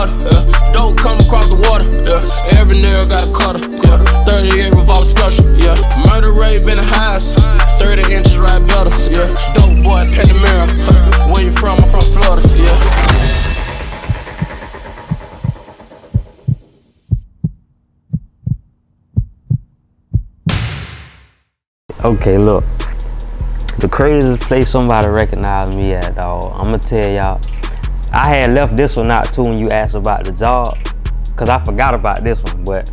butter, yeah. Dope come across the water, yeah. Every nigga got a cutter, yeah. 38 revolver special, yeah. Murder rate been the highest, 30 inches right better, yeah. Dope boy, Panamera, where you from? I'm from Florida, yeah. Okay, look, the craziest place somebody recognized me at, dog, I'ma tell y'all, I had left this one out too when you asked about the job, cause I forgot about this one, but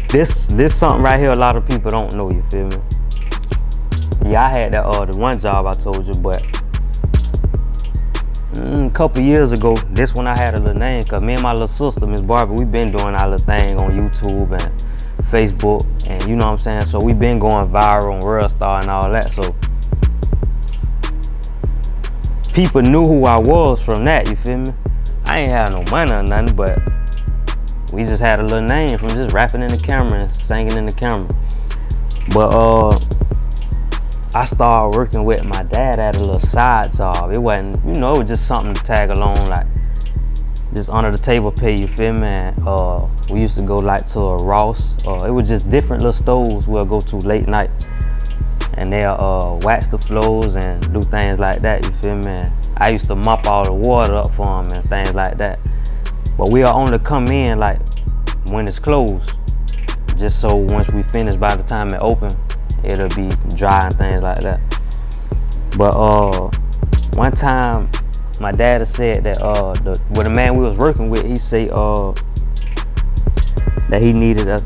this something right here a lot of people don't know, you feel me? Yeah, I had that the one job I told you, but a couple years ago, this one I had a little name, cause me and my little sister, Miss Barbie, we been doing our little thing on YouTube and Facebook, and you know what I'm saying, so we been going viral on World Star and all that, so people knew who I was from that, you feel me? I ain't had no money or nothing, but we just had a little name from just rapping in the camera and singing in the camera. But I started working with my dad at a little side job. It wasn't, you know, it was just something to tag along, like just under the table pay, you feel me? And we used to go like to a Ross. It was just different little stores we'll go to late night. And they'll wax the floors and do things like that, you feel me? And I used to mop all the water up for them and things like that. But we'll only come in like when it's closed, just so once we finish, by the time it open, it'll be dry and things like that. But one time, my dad said that the man we was working with, he said that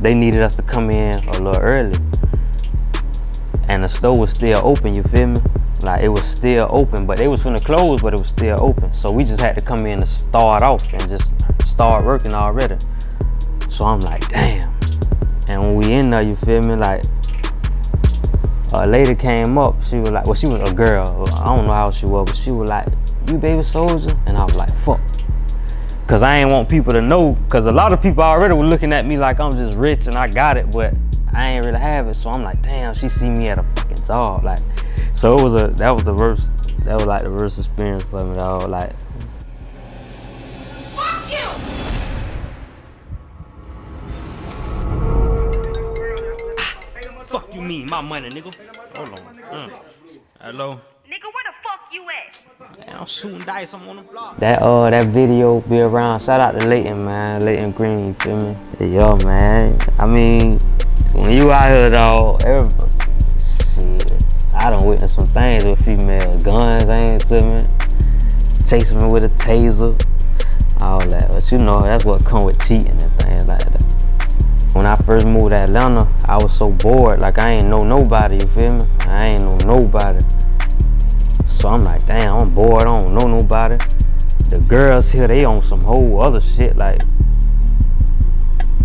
they needed us to come in a little early. And the store was still open, you feel me? Like, it was still open, but they was finna close, but it was still open. So we just had to come in to start off and just start working already. So I'm like, damn. And when we in there, you feel me, like, a lady came up, she was like, well, she was a girl, I don't know how she was, but she was like, you baby Soulja? And I was like, fuck. Cause I ain't want people to know, cause a lot of people already were looking at me like I'm just rich and I got it, but I ain't really have it. So I'm like, damn, she see me at a fucking job. Like, so that was the worst, that was like the worst experience for me, dog. Like, fuck you! Fuck you mean, my money, nigga. Hold on. Hello? Nigga, where the fuck you at? Man, I'm shooting dice, I'm on the block. That video be around. Shout out to Leighton, man. Leighton Green, you feel me? Hey, yo, man. I mean, when you out here, dog, shit, I done witnessed some things with female guns aimed to me, chasing me with a taser, all that. But you know, that's what come with cheating and things like that. When I first moved to Atlanta, I was so bored, like I ain't know nobody, you feel me? I ain't know nobody. So I'm like, damn, I'm bored, I don't know nobody. The girls here, they on some whole other shit, like,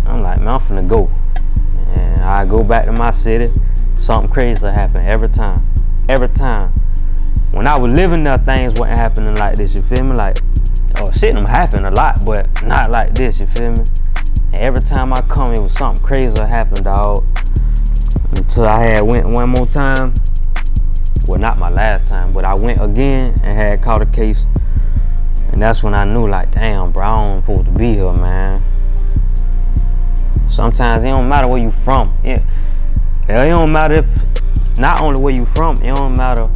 I'm like, man, I'm finna go. And I go back to my city, something crazy happen every time. Every time. When I was living there, things wasn't happening like this, you feel me? Like, shit done happen a lot, but not like this, you feel me? And every time I come, it was something crazy happen, dog. Until I had went one more time. Well, not my last time, but I went again and had caught a case. And that's when I knew, like, damn, bro, I don't supposed to be here, man. Sometimes it don't matter where you from. It don't matter if, not only where you from, it don't matter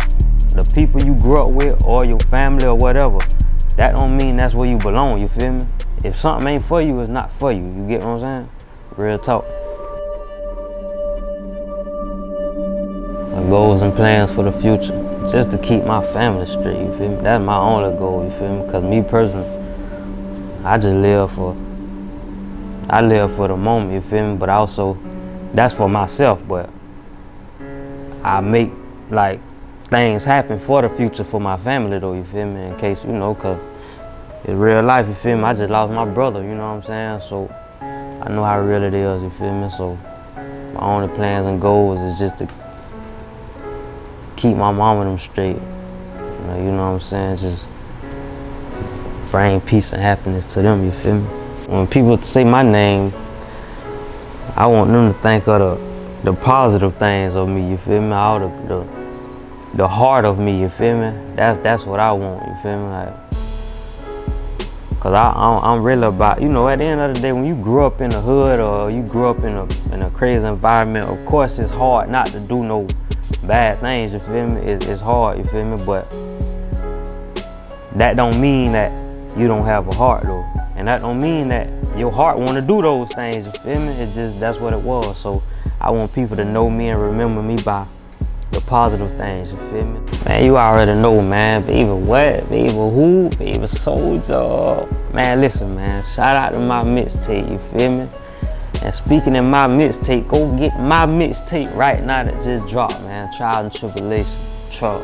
the people you grew up with or your family or whatever. That don't mean that's where you belong, you feel me? If something ain't for you, it's not for you. You get what I'm saying? Real talk. My goals and plans for the future, just to keep my family straight, you feel me? That's my only goal, you feel me? Because me personally, I just live for the moment, you feel me? But also, that's for myself, but I make, like, things happen for the future for my family though, you feel me? In case, you know, because it's real life, you feel me? I just lost my brother, you know what I'm saying? So I know how real it is, you feel me? So my only plans and goals is just to keep my mom and them straight. You know what I'm saying? Just bring peace and happiness to them, you feel me? When people say my name, I want them to think of the positive things of me, you feel me? All the heart of me, you feel me? That's what I want, you feel me? Like, Cause I'm really about, you know, at the end of the day, when you grew up in the hood or you grew up in a crazy environment, of course it's hard not to do no bad things, you feel me? It's hard, you feel me? But that don't mean that you don't have a heart though. And that don't mean that your heart wanna do those things, you feel me? It's just, that's what it was. So I want people to know me and remember me by the positive things, you feel me? Man, you already know, man. Baby what? Baby who? Baby Soulja. Man, listen, man. Shout out to My Mixtape, you feel me? And speaking of My Mixtape, go get My Mixtape right now that just dropped, man. Trials and Tribulation. Truck.